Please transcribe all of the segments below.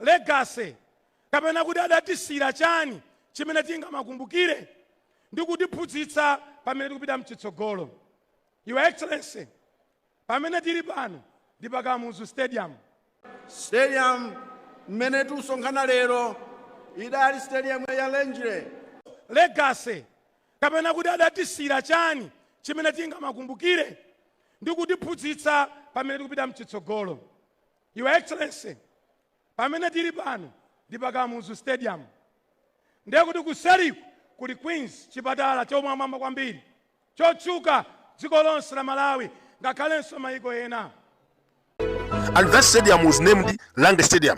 legacy kapena kuti adatisira chani chimene tingamakumbukire ndi kutiphunzitsa pamene tikupita mchitsogolo. Your Excellency, pamene tili pano ndi pa Kamuzu Stadium. Stadium mmene tusonkhana lero idali stadium ya Lenjire. Legacy kapena kuti adatisira chani chimene tingamakumbukire ndi kutiphunzitsa pamene tikupita mchitsogolo. Your Excellency, pamene tili pano ndi pa Kamuzu Stadium. Ndiye kuti kuseriku kuli Queens chipatala chomwamwamba kwambiri chotchuka dziko lonse la Malawi ngakhalenso mayiko ena. And that stadium was named Lange Stadium.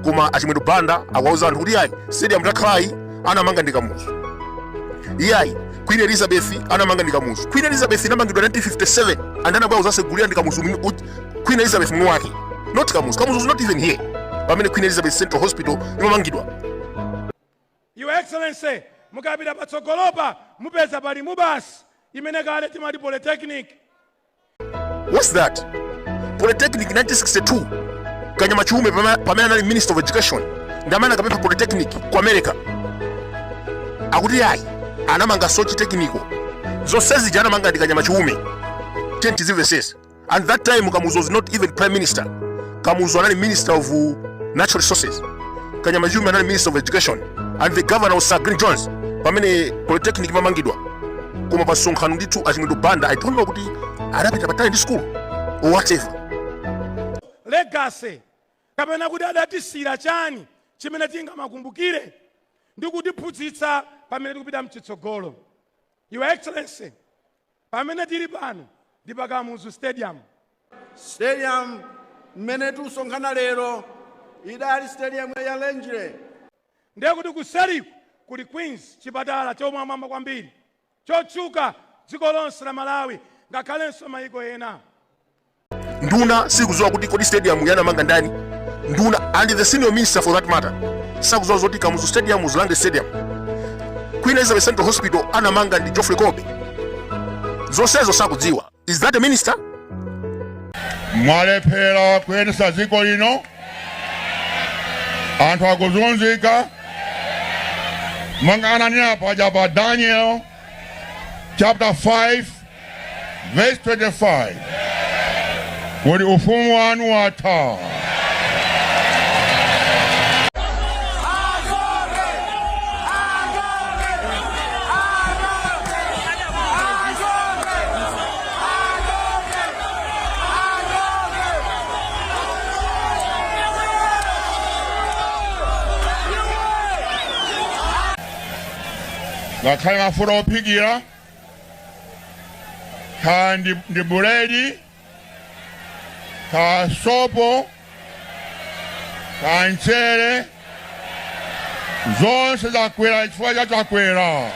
Kuma Chimwendo banda awauza anthu kuti ayi stadium takhalai Anamanga ndi Kamuzu. Iyayi Queen Elizabeth Anamanga ndi Kamuzu. Queen Elizabeth inamangidwa 1957 and anabwera uzasegulira ndi Kamuzu. Queen Elizabeth mwana wake, not Kamuzu. Kamuzu is not even here. Pamene Queen Elizabeth Central Hospital imamangidwa. Your Excellency, mukapita patsogolopa mupeza pali mubasi imene kale timati Polytechnic. What's that? Polytechnic 1962. Kanyama Chiume pamene anali Minister of Education ndamana kapempha Polytechnic ku America. Akuti ayi anamanga Sochi Technical. Zonsezi jana manga ndi Kanyama Chiume. Tentizive. And that time Kamuzu was not even Prime Minister. Kamuzu anali Minister of Natural Resources. Kanyama Chiume anali Minister of Education. And the governor was Sir Green Jones. Pamene Polytechnic mamangidwa. Kuma pasonkhano ndithu Chimwendo banda I don't know kuti adapita patali ndi school or whatever. Legacy kapena kuti adatisira chani chimene tingamakumbukire ndi kutiphunzitsa pamene tikupita mchitsogolo. Your Excellency, pamene tili pano ndi pa Kamuzu Stadium. Stadium mmene tusonkhana lero idali stadium ya Lenjire. Ndiye kuti kuseriku kuli Queens chipatala chomwamwamba kwambiri chotchuka dziko lonse la Malawi ngakhalenso mayiko ena. Nduna sikuzowa kuti kodi stadium yanamanga ndani. Nduna and the senior minister for that matter sakuzowa zoti Kamuzu Stadium was Lange Stadium. Queen Elizabeth Central Hospital Anamanga ndi Geoffrey Colby. Zonsezo sakudziwa. Is that a minister? Mwalephera kuyendesa dziko lino anthu akuzunzika mangana paja pa Daniel chapter 5 verse 25 kuti ufumu wanu watha. Ngakhale mafuta ophikira kaya ndi buledi kaya sopo kaya mchere zonse zakwera chifukwa cha Chakwera.